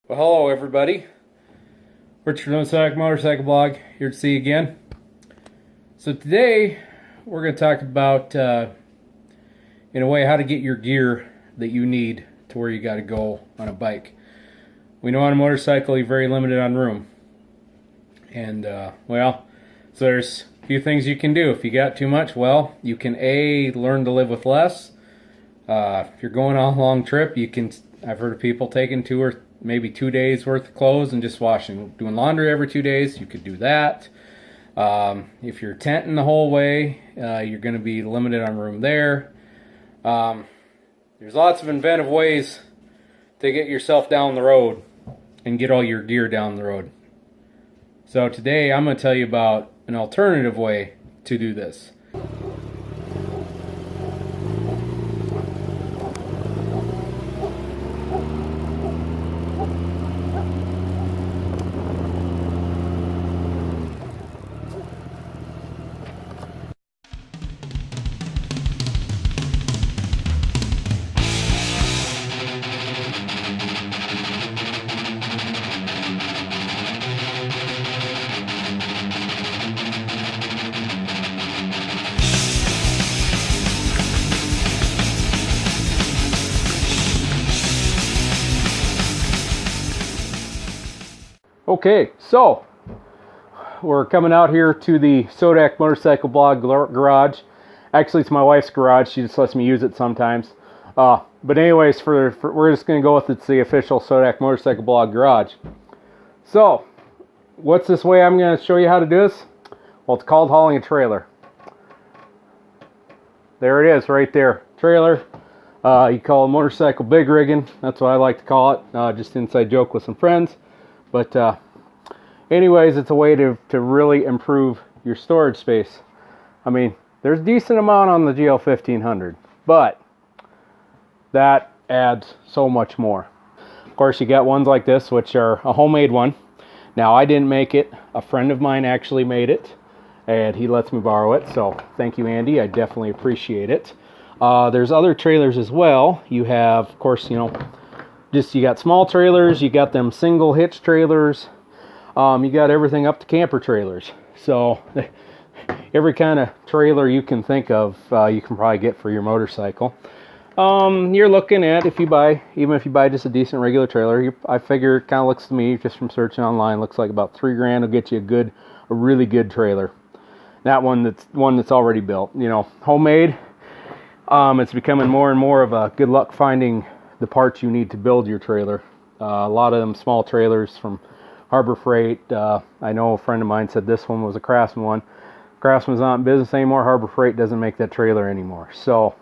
Well, hello everybody. Richard from Sonic Motorcycle Blog here to see you again. So today we're going to talk about, in a way, how to get your gear that you need to where you got to go on a bike. We know on a motorcycle you're very limited on room, and so there's a few things you can do. If you got too much, well, you can learn to live with less. If you're going on a long trip, I've heard of people taking 2 days worth of clothes and just washing, doing laundry every 2 days. You could do that. If you're tenting the whole way, you're going to be limited on room there. There's lots of inventive ways to get yourself down the road and get all your gear down the road. So today I'm going to tell you about an alternative way to do this. Okay, so we're coming out here to the Sodak Motorcycle Blog garage. Actually, it's my wife's garage. She just lets me use it sometimes. But anyways, we're just going to go with it's the official Sodak Motorcycle Blog garage. So, what's this way I'm going to show you how to do this? Well, it's called hauling a trailer. There it is, right there. Trailer. You call it motorcycle Big Riggin. That's what I like to call it. Just inside joke with some friends. But anyways, it's a way to really improve your storage space. I mean, there's a decent amount on the GL 1500, but that adds so much more. Of course, you got ones like this, which are a homemade one. Now, I didn't make it. A friend of mine actually made it, and he lets me borrow it. So thank you, Andy. I definitely appreciate it. There's other trailers as well. You have, of course, you got small trailers, you got them single hitch trailers, you got everything up to camper trailers. So every kind of trailer you can think of, you can probably get for your motorcycle. You're looking at, even if you buy just a decent regular trailer, I figure it kind of looks to me, just from searching online, looks like about $3,000 will get you a really good trailer. That one that's already built, homemade. It's becoming more and more of a good luck finding the parts you need to build your trailer. A lot of them small trailers from Harbor Freight. I know a friend of mine said this one was a Craftsman one. Craftsman's not in business anymore. Harbor Freight doesn't make that trailer anymore. So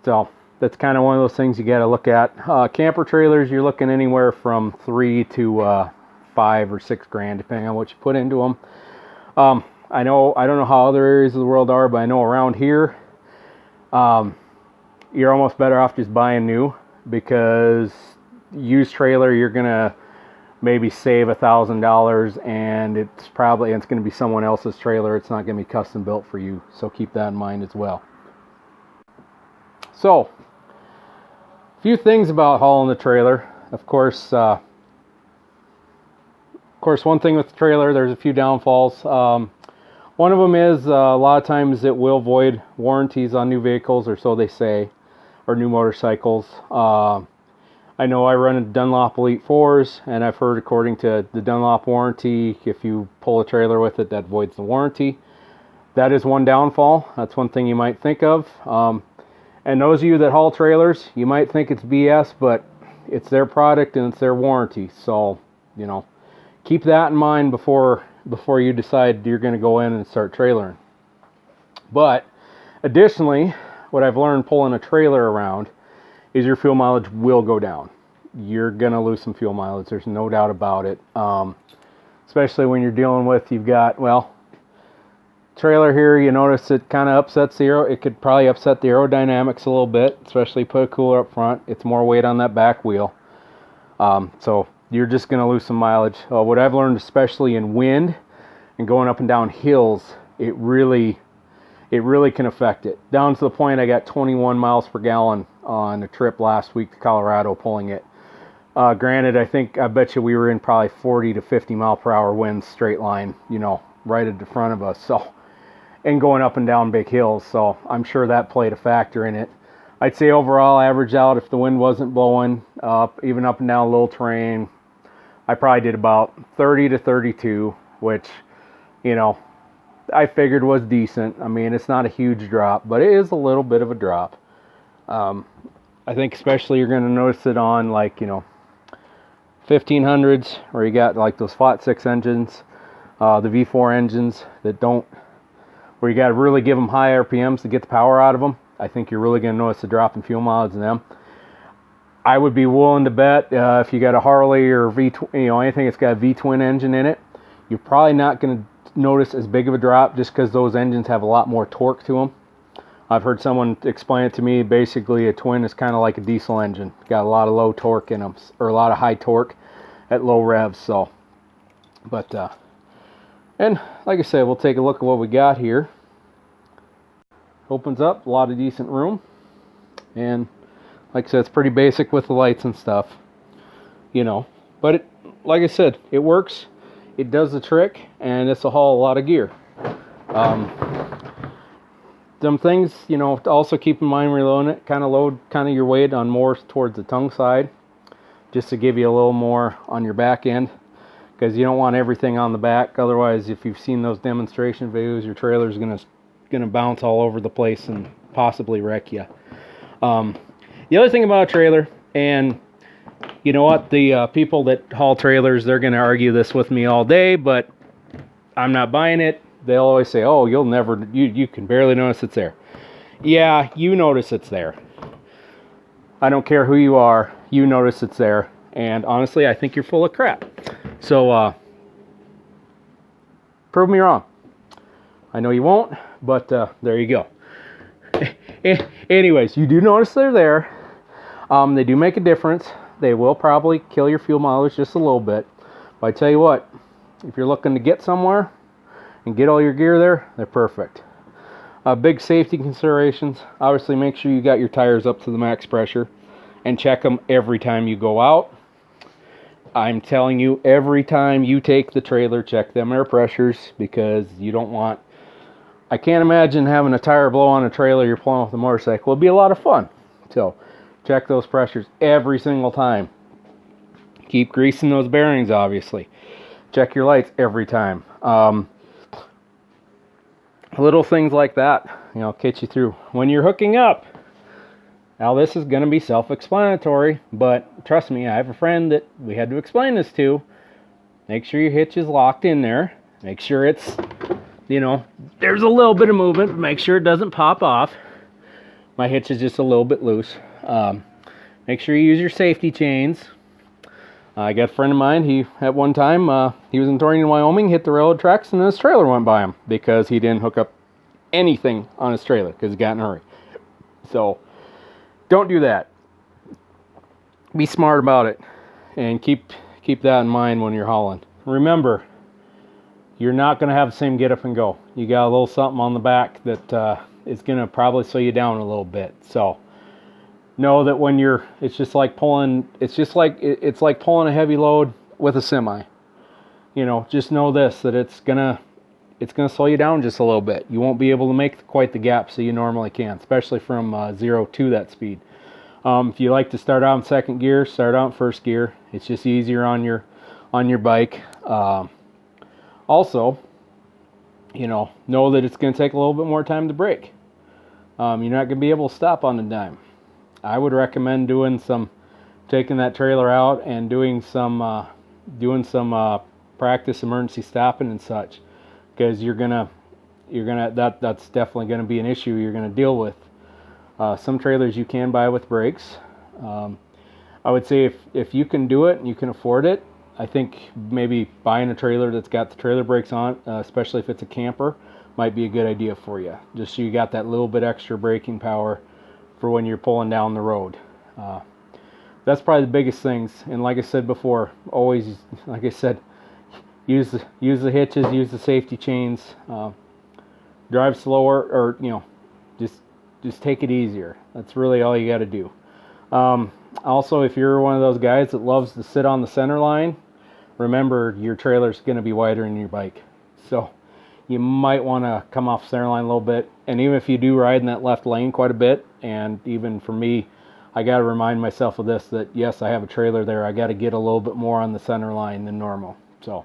that's kind of one of those things you got to look at. Camper trailers, you're looking anywhere from $3,000 to $5,000 or $6,000, depending on what you put into them. I don't know how other areas of the world are, but I know around here, you're almost better off just buying new, because used trailer you're gonna maybe save $1,000, and it's going to be someone else's trailer. It's not going to be custom built for you, so keep that in mind as well. So, a few things about hauling the trailer. Of course, one thing with the trailer, there's a few downfalls. One of them is a lot of times it will void warranties on new vehicles, or so they say, or new motorcycles. I know I run Dunlop Elite 4s, and I've heard, according to the Dunlop warranty, if you pull a trailer with it, that voids the warranty. That is one downfall. That's one thing you might think of. And those of you that haul trailers, you might think it's BS, but it's their product and it's their warranty. So, keep that in mind before you decide you're going to go in and start trailering. But additionally, what I've learned pulling a trailer around is your fuel mileage will go down. You're going to lose some fuel mileage. There's no doubt about it. Especially when you're dealing with, you've got, trailer here, you notice it kind of upsets it could probably upset the aerodynamics a little bit, especially put a cooler up front. It's more weight on that back wheel. So you're just going to lose some mileage. What I've learned, especially in wind and going up and down hills, it really can affect it. Down to the point I got 21 miles per gallon on a trip last week to Colorado pulling it. Granted, I bet you we were in probably 40 to 50 mile per hour winds straight line, right at the front of us. So, and going up and down big hills. So I'm sure that played a factor in it. I'd say overall, average out, if the wind wasn't blowing up, even up and down a little terrain, I probably did about 30 to 32, which, I figured was decent. I mean, it's not a huge drop, but it is a little bit of a drop. I think especially you're going to notice it on 1500s, where you got like those flat 6 engines, the V4 engines where you got to really give them high RPMs to get the power out of them. I think you're really going to notice the drop in fuel mileage in them. I would be willing to bet if you got a Harley or anything that's got a V-twin engine in it, you're probably not going to notice as big of a drop, just because those engines have a lot more torque to them. I've heard someone explain it to me. Basically, a twin is kind of like a diesel engine. Got a lot of low torque in them, or a lot of high torque at low revs. So, but and like I said, we'll take a look at what we got here. Opens up, a lot of decent room, and like I said, it's pretty basic with the lights and stuff, But it, like I said, it works. It does the trick, and it's a haul a lot of gear. Some things, to also keep in mind when you're loading it, load your weight on more towards the tongue side, just to give you a little more on your back end, because you don't want everything on the back. Otherwise, if you've seen those demonstration videos, your trailer's gonna bounce all over the place and possibly wreck you. The other thing about a trailer, and you know what, the people that haul trailers, they're gonna argue this with me all day, but I'm not buying it. They'll always say, oh, you can barely notice it's there. Yeah, you notice it's there. I don't care who you are, you notice it's there. And honestly, I think you're full of crap. So, prove me wrong. I know you won't, but there you go. Anyways, you do notice they're there. They do make a difference. They will probably kill your fuel mileage just a little bit. But I tell you what, if you're looking to get somewhere and get all your gear there, they're perfect. Big safety considerations. Obviously, make sure you got your tires up to the max pressure and check them every time you go out. I'm telling you, every time you take the trailer, check them air pressures, because you don't want... I can't imagine having a tire blow on a trailer you're pulling off the motorcycle. It'd be a lot of fun. So, check those pressures every single time. Keep greasing those bearings, obviously. Check your lights every time. Little things like that, get you through. When you're hooking up, now this is going to be self-explanatory, but trust me, I have a friend that we had to explain this to. Make sure your hitch is locked in there. Make sure it's, there's a little bit of movement, but make sure it doesn't pop off. My hitch is just a little bit loose. Make sure you use your safety chains. I got a friend of mine, he at one time, he was in Torrington, Wyoming, hit the railroad tracks, and his trailer went by him because he didn't hook up anything on his trailer because he got in a hurry. So, don't do that. Be smart about it, and keep that in mind when you're hauling. Remember, you're not going to have the same get up and go. You got a little something on the back that is going to probably slow you down a little bit. So, know that when it's like pulling a heavy load with a semi. Just know this, that it's gonna slow you down just a little bit. You won't be able to make quite the gap so you normally can, especially from 0 to that speed. If you like to start out in second gear, start out in first gear. It's just easier on your bike. Also, know that it's going to take a little bit more time to brake. You're not going to be able to stop on a dime. I would recommend taking that trailer out and doing some practice emergency stopping and such, because that's definitely gonna be an issue you're gonna deal with. Some trailers you can buy with brakes. I would say if you can do it and you can afford it, I think maybe buying a trailer that's got the trailer brakes on, especially if it's a camper, might be a good idea for you. Just so you got that little bit extra braking power for when you're pulling down the road. That's probably the biggest things. And like I said before, always, like I said, use the hitches, use the safety chains, drive slower, or just take it easier. That's really all you got to do. Also, if you're one of those guys that loves to sit on the center line, remember your trailer's going to be wider than your bike. So you might want to come off center line a little bit. And even if you do ride in that left lane quite a bit, and even for me, I got to remind myself of this, that yes, I have a trailer there. I got to get a little bit more on the center line than normal. So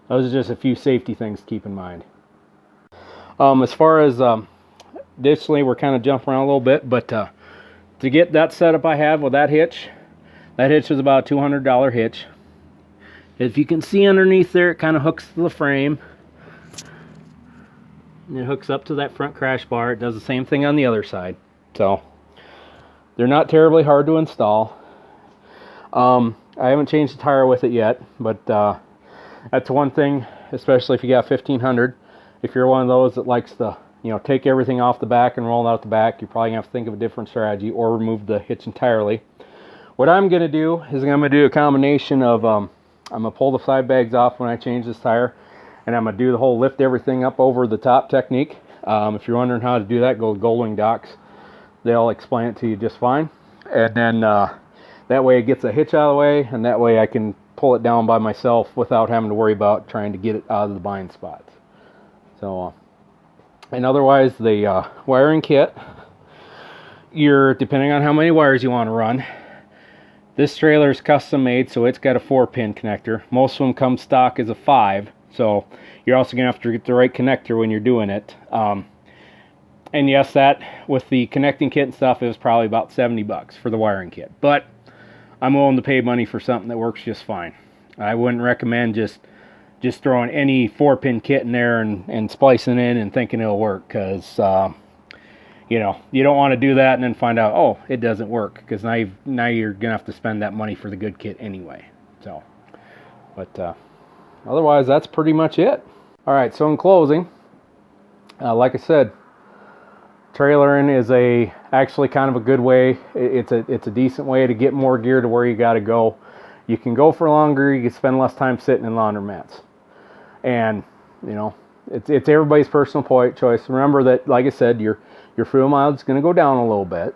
those are just a few safety things to keep in mind. As far as additionally, we're kind of jumping around a little bit, but to get that setup I have with that hitch is about a $200 hitch. If you can see underneath there, it kind of hooks to the frame. And it hooks up to that front crash bar. It does the same thing on the other side. So they're not terribly hard to install. I haven't changed the tire with it yet, but that's one thing, especially if you got 1500. If you're one of those that likes to, take everything off the back and roll it out the back, you're probably going to have to think of a different strategy or remove the hitch entirely. What I'm going to do is I'm going to do a combination of, I'm going to pull the side bags off when I change this tire, and I'm going to do the whole lift everything up over the top technique. If you're wondering how to do that, go to Goldwing Docks. They'll explain it to you just fine. And then that way it gets a hitch out of the way, and that way I can pull it down by myself without having to worry about trying to get it out of the bind spots. So, and otherwise the wiring kit, depending on how many wires you want to run. This trailer is custom made, so it's got a 4-pin connector. Most of them come stock as a 5, so you're also going to have to get the right connector when you're doing it. And yes, that with the connecting kit and stuff, it was probably about $70 for the wiring kit. But I'm willing to pay money for something that works just fine. I wouldn't recommend just throwing any 4-pin kit in there and splicing in and thinking it'll work, because you don't want to do that and then find out, oh, it doesn't work, because now you're gonna have to spend that money for the good kit anyway. So, but otherwise, that's pretty much it. All right, so in closing, like I said, trailering is actually kind of a good way. It's a decent way to get more gear to where you got to go. You can go for longer. You can spend less time sitting in laundromats, and it's everybody's personal choice. Remember that, like I said, your fuel mileage is going to go down a little bit.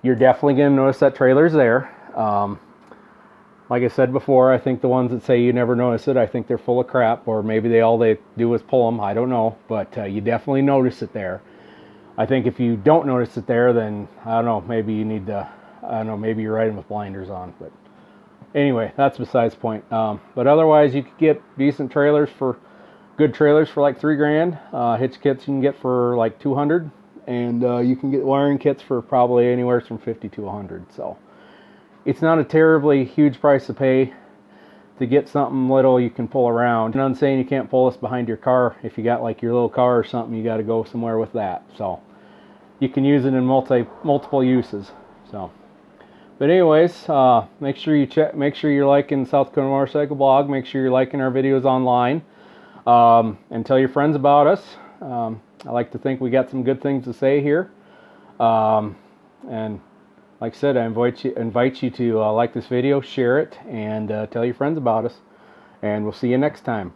You're definitely going to notice that trailer's there. Like I said before, I think the ones that say you never notice it, I think they're full of crap, or maybe all they do is pull them. I don't know, but you definitely notice it there. I think if you don't notice it there, then I don't know, maybe you need to, maybe you're riding with blinders on. But anyway, that's besides the point. But otherwise, you could get decent trailers good trailers for like $3,000. Hitch kits you can get for like $200, and you can get wiring kits for probably anywhere from $50 to $100. So it's not a terribly huge price to pay to get something little you can pull around. And I'm saying you can't pull this behind your car. If you got like your little car or something, you got to go somewhere with that. So you can use it in multiple uses. So, but anyways, make sure you're liking South Dakota Motorcycle Blog. Make sure you're liking our videos online, and tell your friends about us. I like to think we got some good things to say here, and like I said, I invite you to like this video, share it, and tell your friends about us. And we'll see you next time.